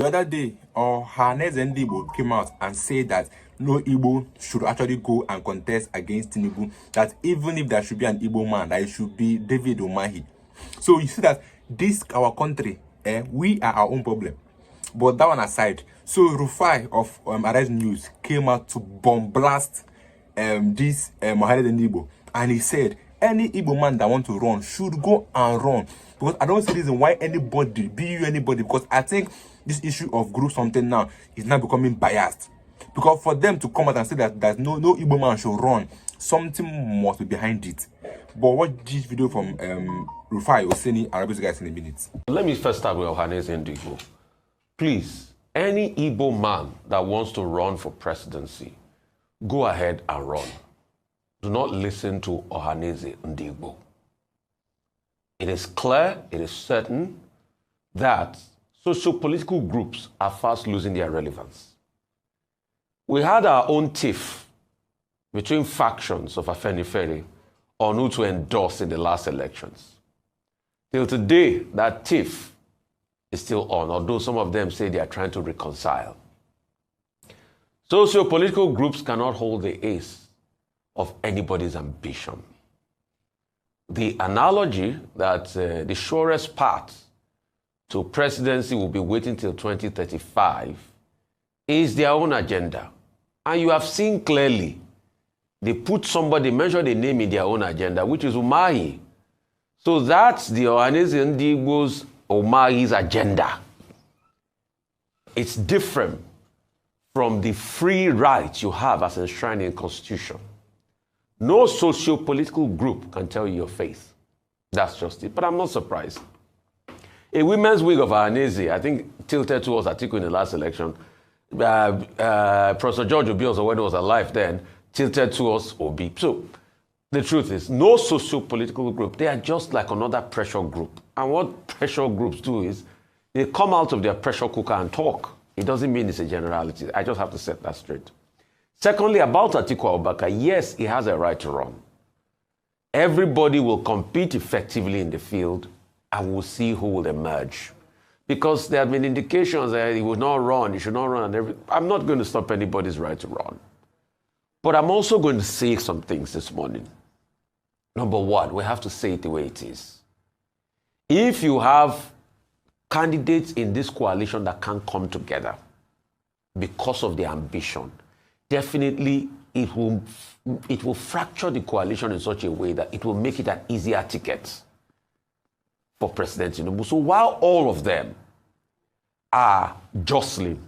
The other day, Ohaneze Ndi Igbo came out and said that no Igbo should actually go and contest against Tinubu. That even if there should be an Igbo man, that it should be David Umahi. So you see that this our country, we are our own problem. But that one aside, so Rufai of Arise News came out to bomb-blast this Ohaneze Ndi Igbo, and he said any Igbo man that want to run should go and run, because I don't see reason why anybody, be you anybody, because I think this issue of group something now is now becoming biased. Because for them to come out and say that no Igbo man should run, something must be behind it. But watch this video from Rufai Oseni Arabic guys in a minute. Let me first start with Ohaneze Ndi Igbo. Please, any Igbo man that wants to run for presidency, go ahead and run. Do not listen to Ohaneze Ndi Igbo. It is clear, it is certain that socio-political groups are fast losing their relevance. We had our own tiff between factions of Afenifere on who to endorse in the last elections. Till today, that tiff is still on, although some of them say they are trying to reconcile. Socio-political groups cannot hold the ace of anybody's ambition. The analogy that the surest path to presidency will be waiting till 2035 is their own agenda. And you have seen clearly, they put somebody, mention the name in their own agenda, which is Umahi. So that's the Ohaneze Ndi Igbo's Umahi's agenda. It's different from the free rights you have as enshrined in the Constitution. No socio-political group can tell you your faith. That's just it. But I'm not surprised. A women's wing of Ohaneze, I think, tilted towards Atiku in the last election. Professor George Obi, also when he was alive then, tilted towards Obi. So the truth is, no socio-political group, they are just like another pressure group. And what pressure groups do is, they come out of their pressure cooker and talk. It doesn't mean it's a generality. I just have to set that straight. Secondly, about Atiku Abubakar, yes, he has a right to run. Everybody will compete effectively in the field, and we'll see who will emerge. Because there have been indications that he will not run, he should not run. And I'm not going to stop anybody's right to run. But I'm also going to say some things this morning. Number one, we have to say it the way it is. If you have candidates in this coalition that can't come together because of their ambition, definitely it will fracture the coalition in such a way that it will make it an easier ticket for President Tinubu. So while all of them are jostling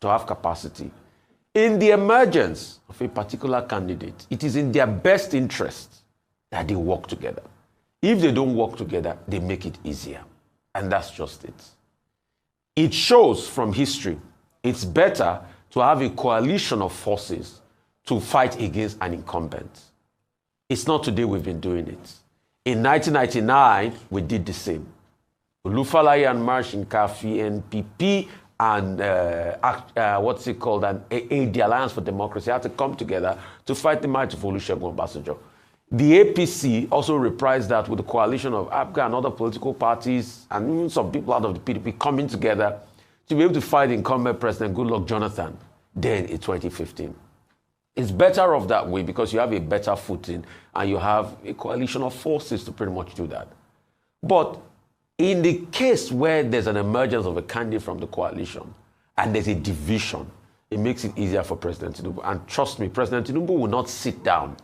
to have capacity, in the emergence of a particular candidate, it is in their best interest that they work together. If they don't work together, they make it easier. And that's just it. It shows from history, it's better to have a coalition of forces to fight against an incumbent. It's not today we've been doing it. In 1999, we did the same. Olufalaye and Marsh in Kafi, NPP, and the Alliance for Democracy had to come together to fight the might of Olusegun Obasanjo. The APC also reprised that with the coalition of APGA and other political parties, and even some people out of the PDP coming together to be able to fight incumbent President Goodluck Jonathan then in 2015. It's better off that way because you have a better footing and you have a coalition of forces to pretty much do that. But in the case where there's an emergence of a candidate from the coalition and there's a division, it makes it easier for President Tinubu. And trust me, President Tinubu will not sit down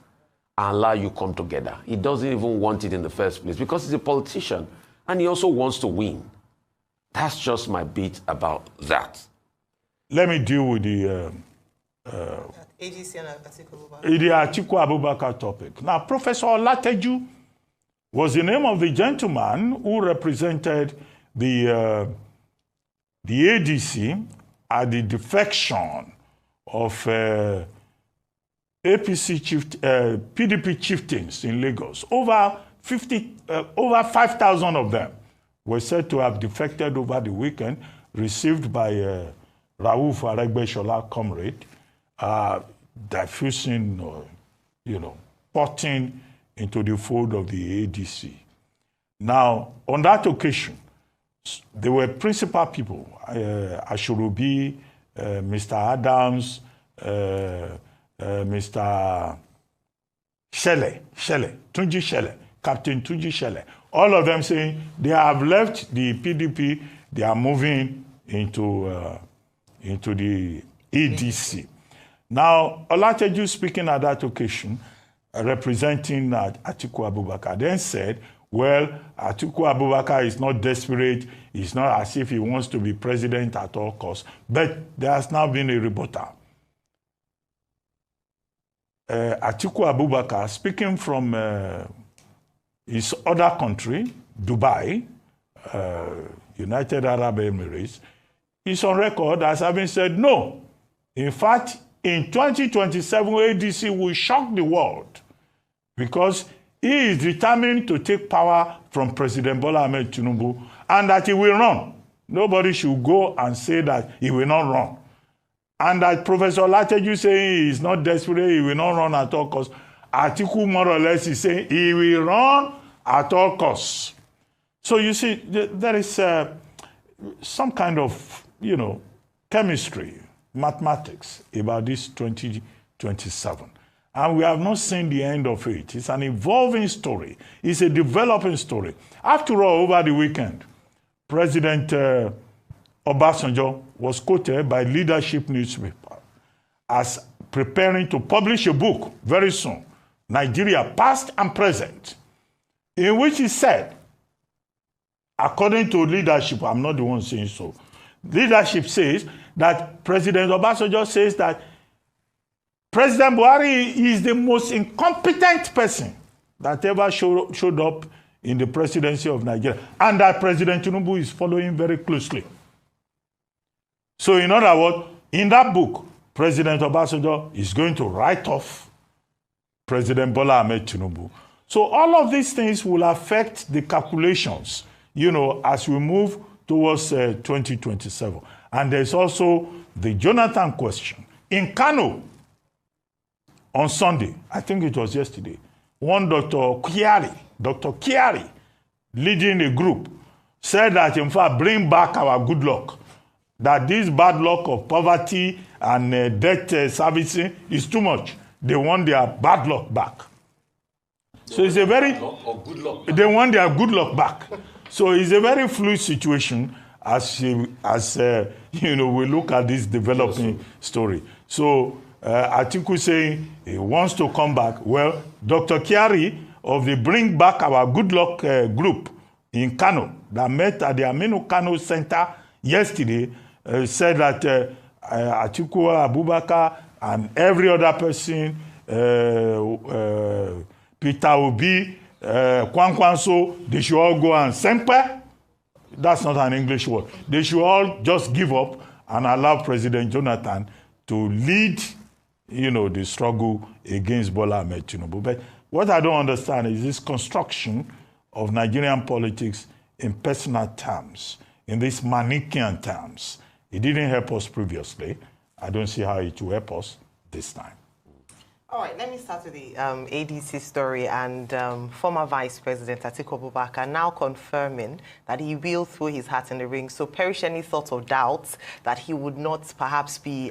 and allow you come together. He doesn't even want it in the first place because he's a politician and he also wants to win. That's just my bit about that. Let me deal with the ADC and Atiku Abubakar topic. Now, Professor Olateju was the name of the gentleman who represented the ADC at the defection of PDP chieftains in Lagos. Over 5,000 of them were said to have defected over the weekend, received by Rauf Aregbesola comrade, diffusing or, potting into the fold of the ADC. Now, on that occasion, They were principal people. Ashurubi, Mr. Adams, Mr. Shelley, Tunji Shelley, Captain Tunji Shelley. All of them saying they have left the PDP, they are moving into the EDC. Now, Olateju speaking at that occasion, representing Atiku Abubakar, then said, well, Atiku Abubakar is not desperate. It's not as if he wants to be president at all costs. But there has now been a rebuttal. Atiku Abubakar, speaking from his other country, Dubai, United Arab Emirates, is on record as having said no. In fact, in 2027, ADC will shock the world because he is determined to take power from President Bola Ahmed Tinubu and that he will run. Nobody should go and say that he will not run. And that Professor Olateju saying he is not desperate, he will not run at all costs. Atiku more or less is saying he will run at all costs. So you see, there is some kind of, chemistry, mathematics about this 2027. And we have not seen the end of it. It's an evolving story. It's a developing story. After all, over the weekend, President Obasanjo was quoted by Leadership newspaper as preparing to publish a book very soon, Nigeria Past and Present, in which he said, according to Leadership, I'm not the one saying so, Leadership says that President Obasanjo says that President Buhari is the most incompetent person that ever showed up in the presidency of Nigeria, and that President Tinubu is following very closely. So in other words, in that book, President Obasanjo is going to write off President Bola Ahmed Tinubu. So all of these things will affect the calculations, as we move towards 2027. And there's also the Jonathan question. In Kano, on Sunday, I think it was yesterday, one Dr. Kiari, leading a group, said that, in fact, bring back our good luck. That this bad luck of poverty and debt servicing is too much. They want their bad luck back. So it's a very... They want their good luck back. So it's a very fluid situation as we look at this developing story. So Atiku saying he wants to come back. Well, Dr. Kiari of the Bring Back Our Good Luck group in Kano that met at the Aminu Kano Center yesterday said that Atiku Abubakar and every other person, Peter Obi, Kwankwanso, they should all go and sempe. That's not an English word. They should all just give up and allow President Jonathan to lead, the struggle against Bola Ahmed Tinubu. But what I don't understand is this construction of Nigerian politics in personal terms, in these Manichaean terms. It didn't help us previously. I don't see how it will help us this time. All right, let me start with the ADC story and former Vice President Atiku Abubakar now confirming that he will throw his hat in the ring. So perish any thoughts or doubts that he would not perhaps be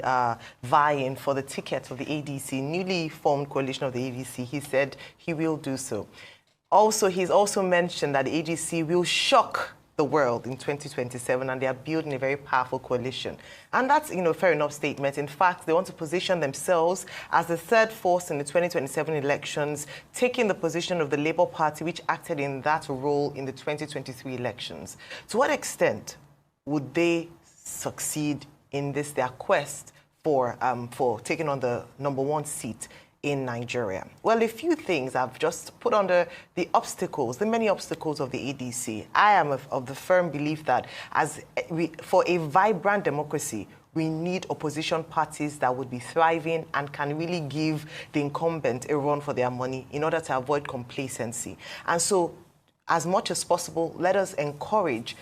vying for the ticket of the ADC, newly formed coalition of the ADC. He said he will do so. Also, he's also mentioned that the ADC will shock the world in 2027, and they are building a very powerful coalition. And that's, fair enough statement. In fact, they want to position themselves as the third force in the 2027 elections, taking the position of the Labour Party, which acted in that role in the 2023 elections. To what extent would they succeed in this, their quest for taking on the #1 seat in Nigeria? Well, a few things I've just put under the obstacles, the many obstacles of the ADC. I am of the firm belief that for a vibrant democracy, we need opposition parties that would be thriving and can really give the incumbent a run for their money in order to avoid complacency. And so, as much as possible, let us encourage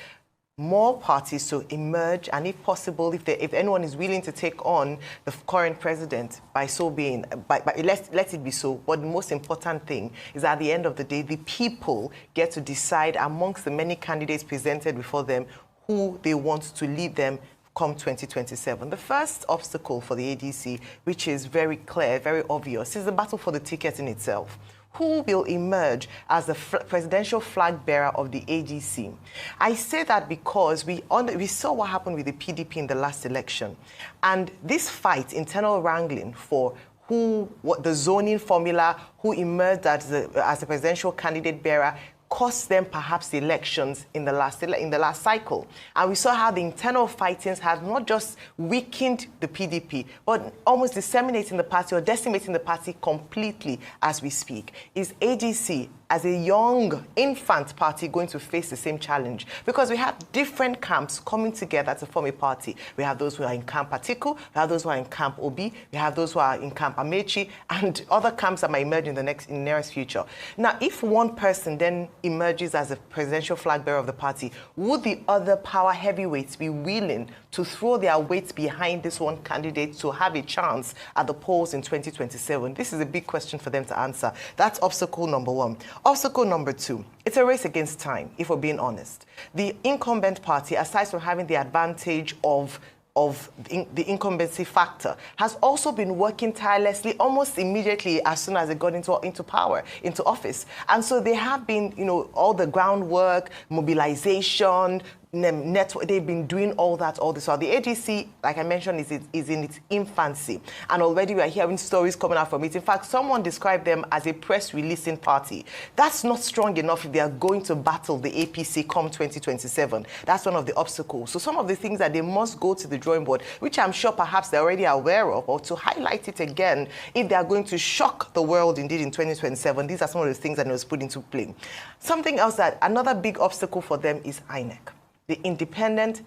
more parties to emerge, and if possible, if anyone is willing to take on the current president, by so being, let it be so. But the most important thing is, at the end of the day, the people get to decide amongst the many candidates presented before them who they want to lead them come 2027. The first obstacle for the ADC, which is very clear, very obvious, is the battle for the ticket in itself. Who will emerge as the presidential flag bearer of the ADC? I say that because we saw what happened with the PDP in the last election. And this fight, internal wrangling for what the zoning formula, who emerged as the presidential candidate bearer, cost them perhaps the elections in the last cycle. And we saw how the internal fightings had not just weakened the PDP, but almost disseminating the party or decimating the party completely as we speak. Is ADC, as a young infant party, going to face the same challenge? Because we have different camps coming together to form a party. We have those who are in Camp Atiku, we have those who are in Camp Obi, we have those who are in Camp Amechi, and other camps that might emerge in the nearest future. Now, if one person then emerges as a presidential flag bearer of the party, would the other power heavyweights be willing to throw their weight behind this one candidate to have a chance at the polls in 2027? This is a big question for them to answer. That's obstacle number one. Obstacle number two, it's a race against time, if we're being honest. The incumbent party, aside from having the advantage of the incumbency factor, has also been working tirelessly almost immediately as soon as they got into power, into office. And so they have been, all the groundwork, mobilization, network, they've been doing all this. So the ADC, like I mentioned, is in its infancy. And already we are hearing stories coming out from it. In fact, someone described them as a press releasing party. That's not strong enough if they are going to battle the APC come 2027. That's one of the obstacles. So some of the things that they must go to the drawing board, which I'm sure perhaps they're already aware of, or to highlight it again, if they are going to shock the world indeed in 2027, these are some of the things that was put into play. Something else another big obstacle for them is INEC, the Independent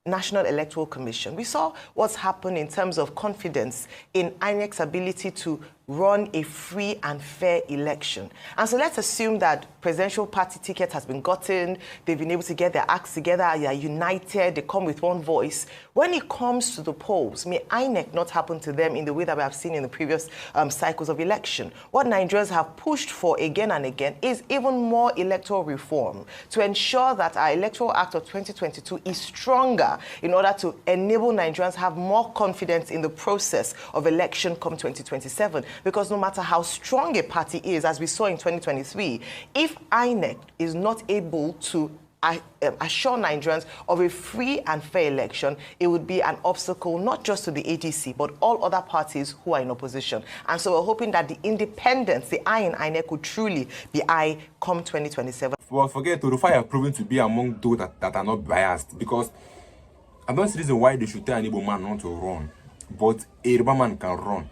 National Electoral Commission. We saw what's happened in terms of confidence in INEC's ability to run a free and fair election. And so let's assume that presidential party ticket has been gotten, they've been able to get their acts together, they are united, they come with one voice. When it comes to the polls, may INEC not happen to them in the way that we have seen in the previous cycles of election. What Nigerians have pushed for again and again is even more electoral reform to ensure that our Electoral Act of 2022 is stronger in order to enable Nigerians have more confidence in the process of election come 2027. Because no matter how strong a party is, as we saw in 2023, if INEC is not able to assure Nigerians of a free and fair election, it would be an obstacle not just to the ADC, but all other parties who are in opposition. And so we're hoping that the independence, the eye in INEC, would truly be eye come 2027. Well, forget Rufai have proven to be among those that are not biased, because I don't see the reason why they should tell an Igbo man not to run, but a Yoruba man can run.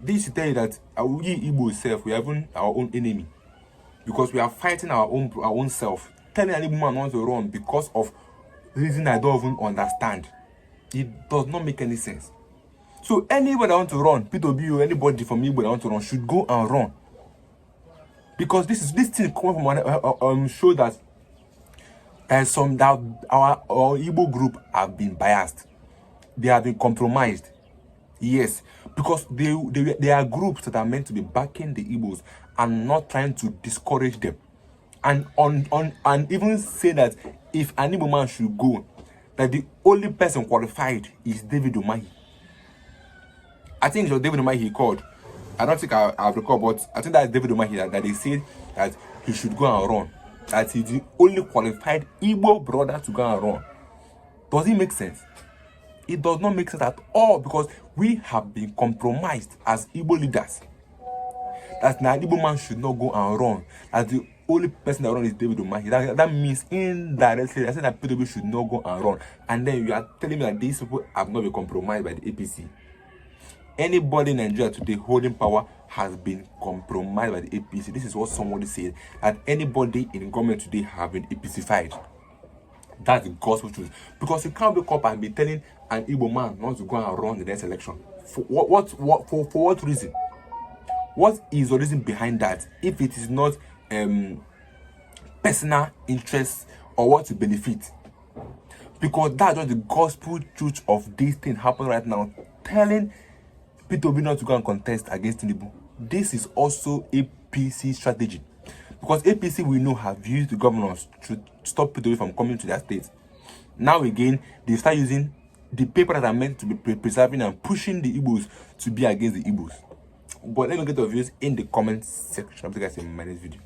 This should tell you that we Igbo self, we are even our own enemy, because we are fighting our own self. Telling an Igbo man not to run because of reason I don't even understand, it does not make any sense. So anybody that want to run, P2B or anybody from Igbo that want to run should go and run, because this thing coming from show that our Igbo group have been biased, they have been compromised. Yes, because they are groups that are meant to be backing the Igbos and not trying to discourage them, and and even say that if an Igbo man should go, that the only person qualified is David Umahi. I think it was David Umahi he called. I don't think I've recalled, but I think that's David Umahi that they said that he should go and run. That he's the only qualified Igbo brother to go and run. Does it make sense? It does not make sense at all, because we have been compromised as Igbo leaders. That now Igbo man should not go and run. As the only person that runs is David Umahi. That means indirectly, I said that people should not go and run. And then you are telling me that these people have not been compromised by the APC. Anybody in Nigeria today holding power has been compromised by the APC. This is what somebody said, that anybody in government today have been APC-fied. That's the gospel truth. Because you can't wake up and be telling an Igbo man not to go and run the next election. For what reason? What is the reason behind that, if it is not personal interest or what to benefit? Because that's just the gospel truth of this thing happening right now, telling P2B not to go and contest against Tinubu. This is also APC strategy. Because APC, we know, have used the governors to stop P2B from coming to their state. now again, they start using the paper that are meant to be preserving and pushing the Igbos to be against the Igbos. But let me get your views in the comment section of the guys in my next video.